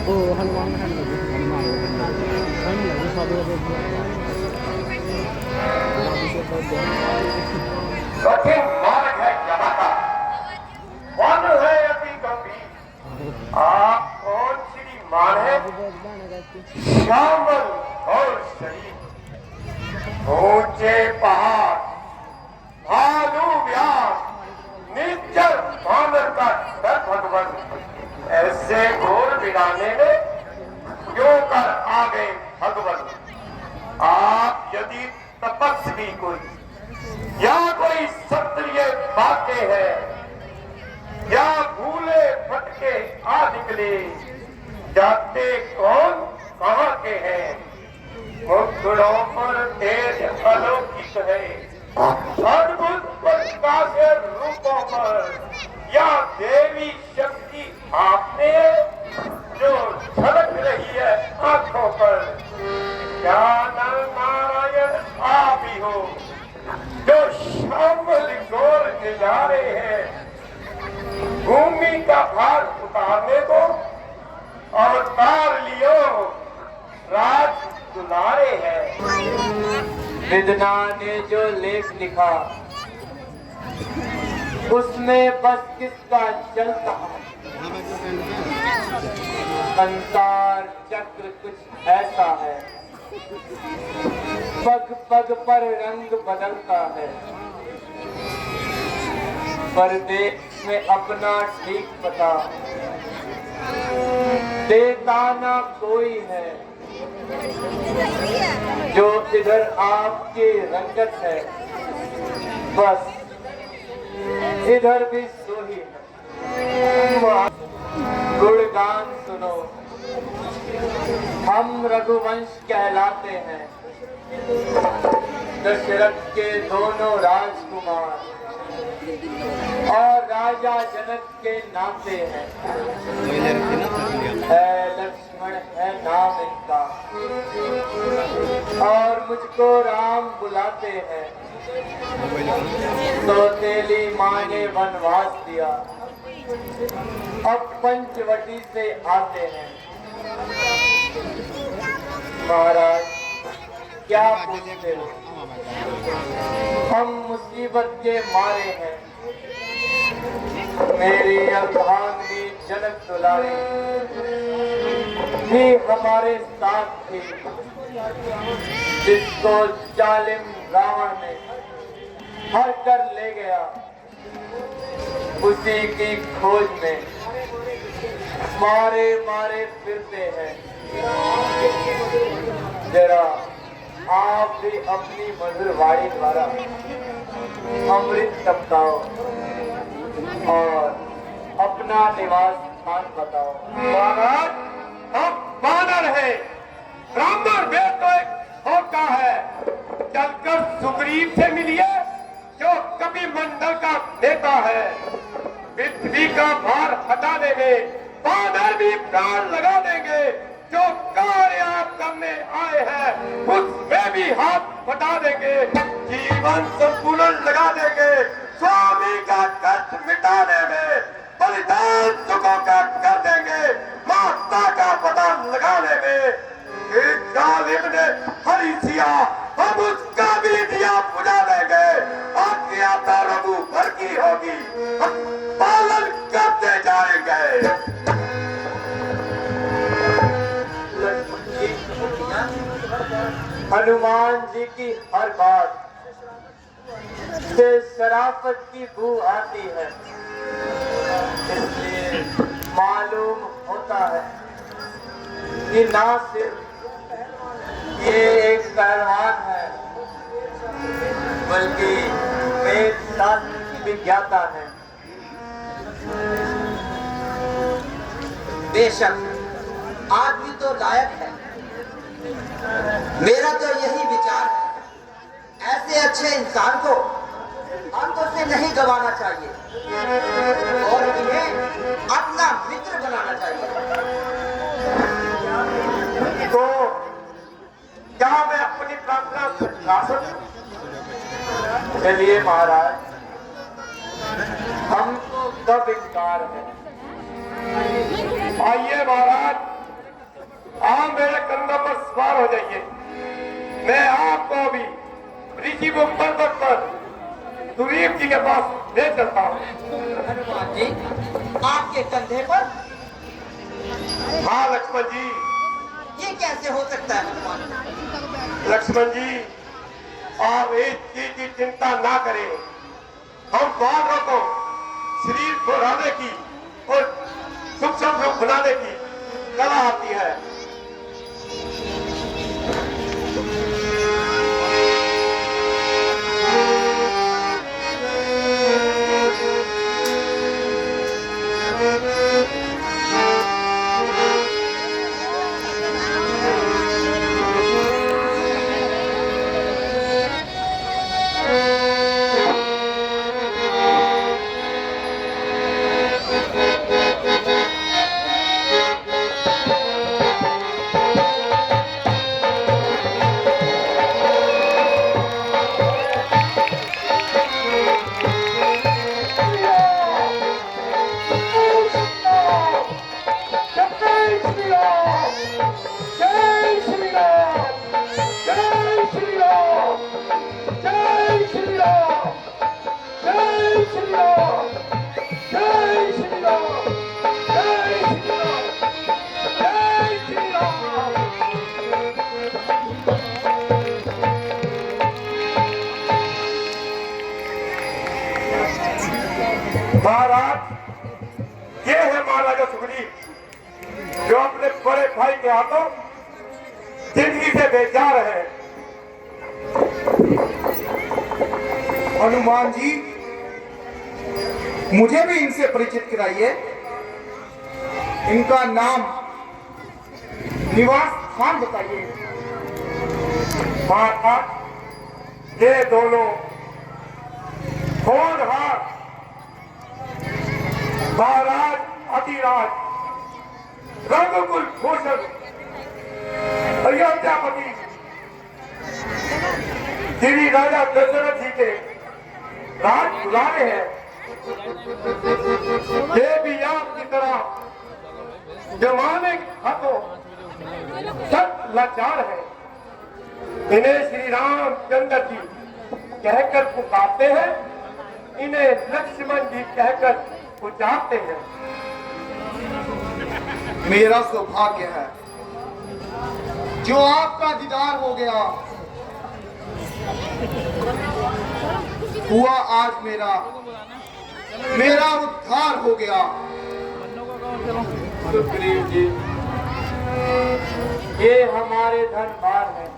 ओ हनुमान है ना हनुमान हम लोग सब कठिन मार्ग है यहाँ का, वन है अति गंभीर। आप कौन श्रीमान है? श्यामल और शरीर, ऊंचे पहाड़, भालू व्यास, निर्जर मानव का डर भगवान, ऐसे घोर वीराने में क्यों कर आ गए भगवान? आप यदि तपस्वी कोई या कोई क्षत्रिय बातें हैं या भूले भटके आ निकले, जाते कौन कहाँ के हैं? मुखड़ों पर तेज अलौकिक है, अद्भुत प्रकाश रूपों पर या देवी शक्ति आपने जो झलक रही है आंखों पर, क्या नर नारायण आप ही हो जो शामल गोर नजारे हैं, भूमि का भार उतारने को अवतार लियो राज दुलारे हैं। विदना ने जो लेख लिखा उसमें बस किसका चलता संसार चक्र कुछ ऐसा है, पग पग पर रंग बदलता है, परदेश में अपना ठीक पता देता ना कोई है, जो इधर आपकी रंगत है बस इधर भी सोही है। गुणगान सुनो, हम रघुवंश कहलाते हैं, दशरथ के दोनों राजकुमार और राजा जनक के नाते हैं। लक्ष्मण है नाम इनका और मुझको राम बुलाते हैं। सौतेली माँ ने वनवास दिया, अब पंचवटी से आते हैं। महाराज क्या पूछते हो? हम मुसीबत के मारे हैं, मेरी अर्धांगिनी जनक दुलारी भी हमारे साथ थी, जिसको जालिम रावण ने हर कर ले गया, उसी की खोज में मारे मारे फिरते हैं। जरा आप भी अपनी मधुर वाणी द्वारा अमृत टपकाओ और अपना निवास स्थान बताओ। महाराज हम बानर है, ब्राह्मण वेद तो एक होता है, चलकर सुग्रीव से मिलिए जो कवि मंडल का नेता है। पृथ्वी का भार हटा देंगे, बानर भी प्राण लगा देंगे, जो कार्य आप करने आए हैं उसमें भी हाथ बटा देंगे, जीवन संतुलन लगा देंगे, स्वामी का कष्ट मिटाने में बलिदान सुखों का कर देंगे, माता का पता लगाने में। जालिम ने हरी सिया, हम उसका भी दिया बुझा देंगे, आज्ञा तो रघुवर की होगी, हम पालन करते जाएंगे। हनुमान जी की हर बात से शराफत की बू आती है, इसलिए मालूम होता है कि ना सिर्फ ये एक पहलवान है बल्कि वेद शास्त्र की विज्ञाता है। बेशक आदमी तो लायक है, मेरा तो यही विचार है, ऐसे अच्छे इंसान को अंतों से नहीं गंवाना चाहिए और इन्हें अपना मित्र बनाना चाहिए। तो क्या मैं अपनी प्रार्थना गा सकूं? चलिए महाराज, हमको कब इनकार है? आइए महाराज, चाहिए। मैं आपको भी ऋषिमुख पर्वत पर सुग्रीव जी के पास ले चलता हूँ। हनुमान जी, आपके कंधे पर? हाँ लक्ष्मण जी। ये कैसे हो सकता है हनुमान जी? लक्ष्मण जी, आप एक चीज की चिंता ना करें। हम बालकों को शरीर बढ़ाने की और सूक्ष्म रूप बनाने की कला आती है। महाराज, ये है महाराजा सुग्रीव, जो अपने बड़े भाई के हाथों जिंदगी से बेजार है। हनुमान जी, मुझे भी इनसे परिचित कराइए। इनका नाम, निवास स्थान बताइए। महाराज, ये दोनों होनहार महाराज अतिराज रघुकुल भूषण अयोध्यापति श्री राजा दशरथ जी के राज दुलारे हैं। ये भी आपकी तरह जमाने हाथों सख्त लाचार है। इन्हें श्री रामचंद्र जी कहकर पुकारते हैं, इन्हें लक्ष्मण जी कहकर उचारते हैं। मेरा सौभाग्य है जो आपका दीदार हो गया। हुआ आज मेरा उद्धार हो गया। सुग्रीव जी, ये हमारे धनभार हैं,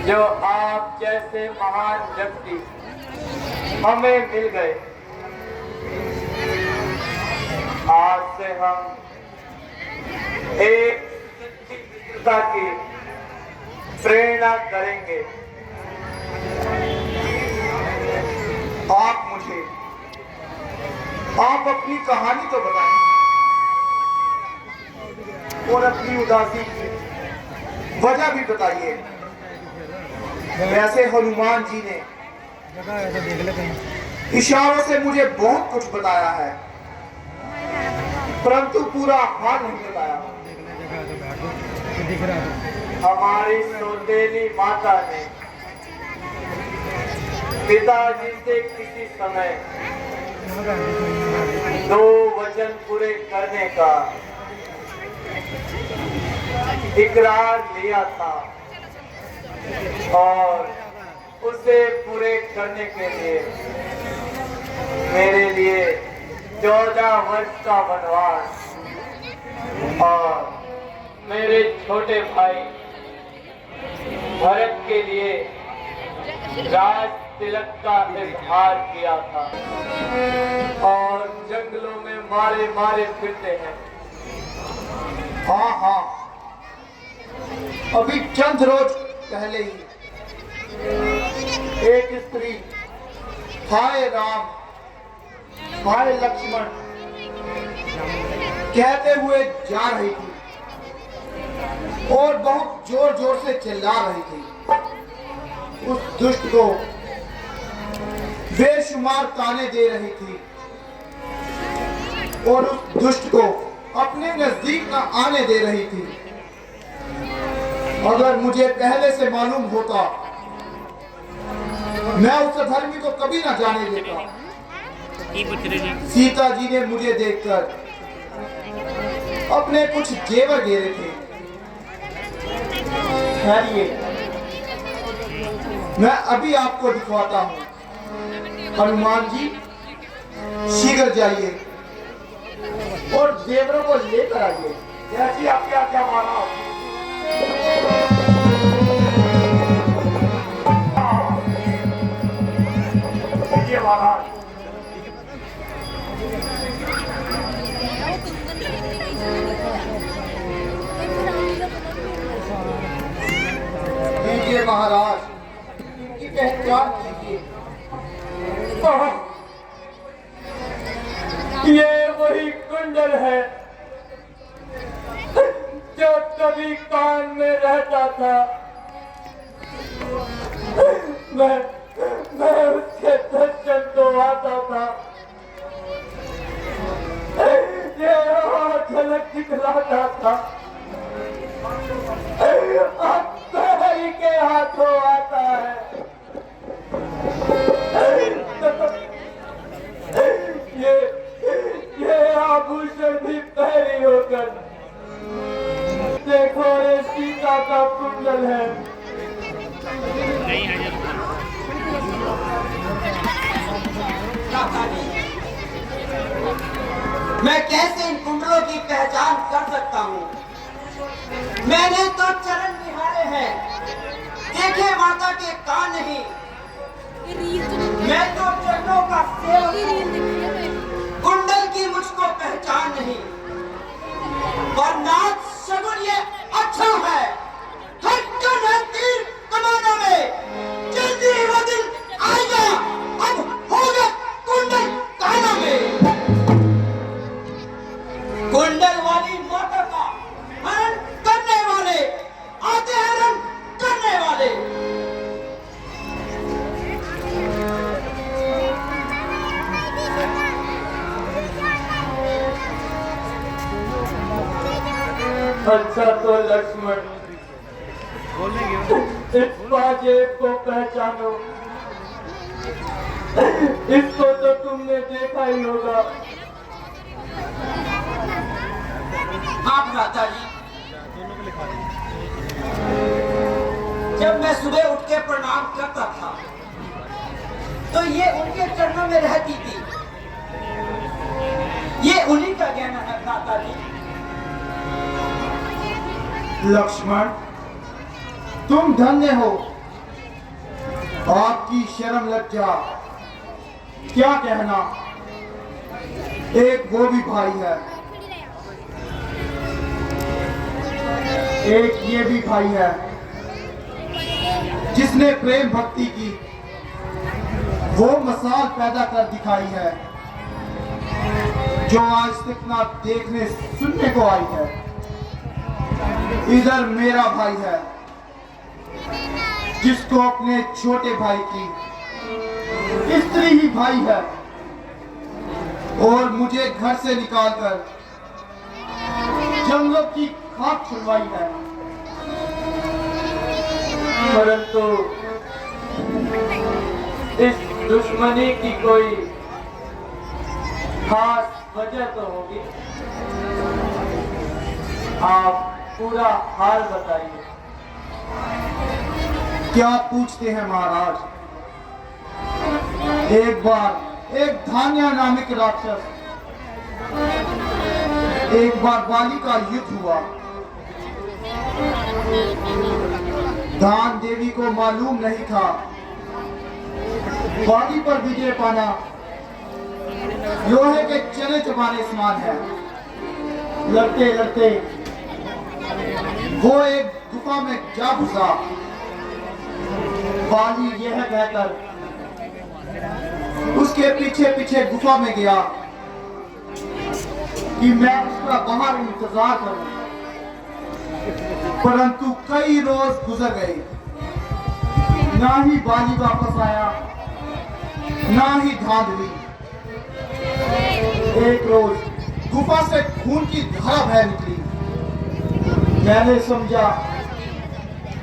जो आप जैसे महान व्यक्ति हमें मिल गए। आज से हम एक पिता की प्रेरणा करेंगे। आप अपनी कहानी तो बताएं और अपनी उदासी की वजह भी बताइए। वैसे हनुमान जी ने इशारों से मुझे बहुत कुछ बताया है, परंतु पूरा हाल नहीं बताया। हमारी सौतेली माता ने पिताजी से किसी समय 2 वचन पूरे करने का इकरार लिया था और उसे पूरे करने के लिए मेरे लिए 14 वर्ष का वनवास और मेरे छोटे भाई भरत के लिए राज तिलक का इजहार किया था और जंगलों में मारे मारे फिरते हैं। हाँ, अभी चंद रोज पहले ही एक स्त्री हाय राम हाय लक्ष्मण कहते हुए जा रही थी और बहुत जोर जोर से चिल्ला रही थी। उस दुष्ट को बेशुमार ताने दे रही थी और उस दुष्ट को अपने नजदीक न आने दे रही थी। अगर मुझे पहले से मालूम होता, मैं उस धर्मी को कभी ना जाने देता। सीता जी ने मुझे देखकर अपने कुछ जेवर घेरे थे। ठहरिए, मैं अभी आपको दिखवाता हूँ। हनुमान जी, शीघ्र जाइए और जेवरों को लेकर आइए। जैसी आपकी आज्ञा महाराज। ये महाराज लीजिए महाराज, इनकी पहचान कीजिए। ये वही कुंडल है जो कभी कान में रहता था। मैं उसके दर्शन को आता था। ये झलक दिखलाता था। अब हरि के हाथों आता है। ये आभूषण भी पहरी होकर देखो, ये सीता का कुंडल है। मैं कैसे इन कुंडलों की पहचान कर सकता हूँ? मैंने तो चरण निहारे हैं, देखे माता के कान नहीं। मैं तो चरणों का सेवक हूँ, कुंडल की मुझको पहचान नहीं। पर नाथ शगुन ये अच्छा है, धड़कन है तीर कमानों में, जल्दी ही वो दिन आएगा। अब होगा कुंडल कानों में। कुंडल वाली माता का हरण करने वाले आते, हरण करने वाले। अच्छा तो लक्ष्मण, इस बाजे को पहचानो। इसको तो तुमने देखा ही होगा। हाँ भ्राता जी, जब मैं सुबह उठ के प्रणाम करता था तो ये उनके चरणों में रहती थी। ये उन्हीं का कहना है भ्राता जी। लक्ष्मण, तुम धन्य हो। आपकी शर्म लज्जा क्या कहना। एक वो भी भाई है, एक ये भी भाई है जिसने प्रेम भक्ति की वो मिसाल पैदा कर दिखाई है जो आज तक ना देखने सुनने को आई है। इधर मेरा भाई है जिसको अपने छोटे भाई की स्त्री ही भाई है और मुझे घर से निकालकर जंगलों की खाक छुड़वाई है। परंतु इस दुश्मनी की कोई खास वजह तो होगी। आप पूरा हाल बताइए। क्या पूछते हैं महाराज। एक बार एक धान्या नामक राक्षस, एक बार बाली का युद्ध हुआ। धान देवी को मालूम नहीं था बाली पर विजय पाना लोहे के चने चबाने समान है। लड़ते लड़ते वो एक गुफा में जा घुसा। बाली यह कहकर उसके पीछे पीछे गुफा में गया कि मैं उसका बाहर इंतजार करूं। परंतु कई रोज गुजर गए, ना ही बाली वापस आया, ना ही धांधली। एक रोज गुफा से खून की धारा बह निकली। मैंने समझा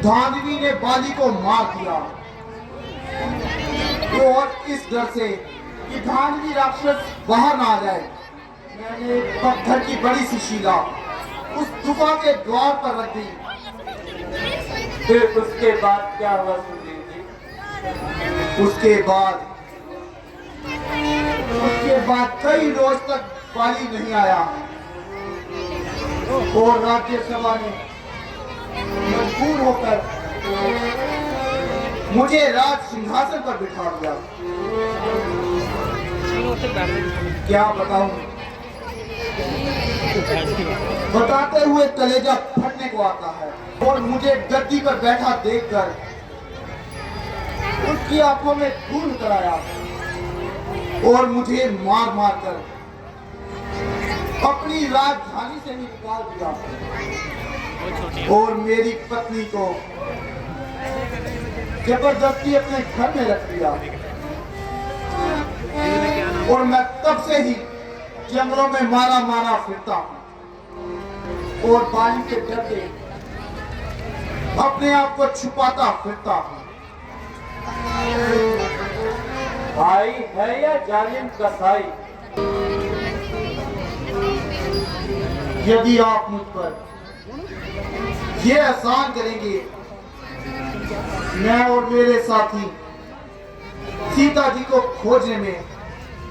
धानवी ने बाली को मार दिया, और इस डर से कि धानवी राक्षस बाहर ना आ जाए, मैंने पत्थर की बड़ी सी शिला उस गुफा के द्वार पर रख दी। फिर उसके बाद क्या हुआ सुग्रीव जी? उसके बाद कई रोज तक बाली नहीं आया, और राज्यसभा ने मजबूर होकर मुझे राज सिंहासन पर बिठा दिया। क्या बताऊं, बताते हुए कलेजा फटने को आता है। और मुझे गद्दी पर बैठा देखकर उसकी आंखों में खून उतर आया, और मुझे मार मार कर अपनी राजधानी से ही निकाल दिया, और मेरी पत्नी को जबरदस्ती अपने घर में रख दिया। और मैं तब से ही जंगलों में मारा मारा फिरता हूं, और बाली के डर से अपने आप को छुपाता फिरता हूं। भाई है या जालिम कसाई? यदि आप मुझ पर ये एहसान करेंगे, मैं और मेरे साथी सीता जी को खोजने में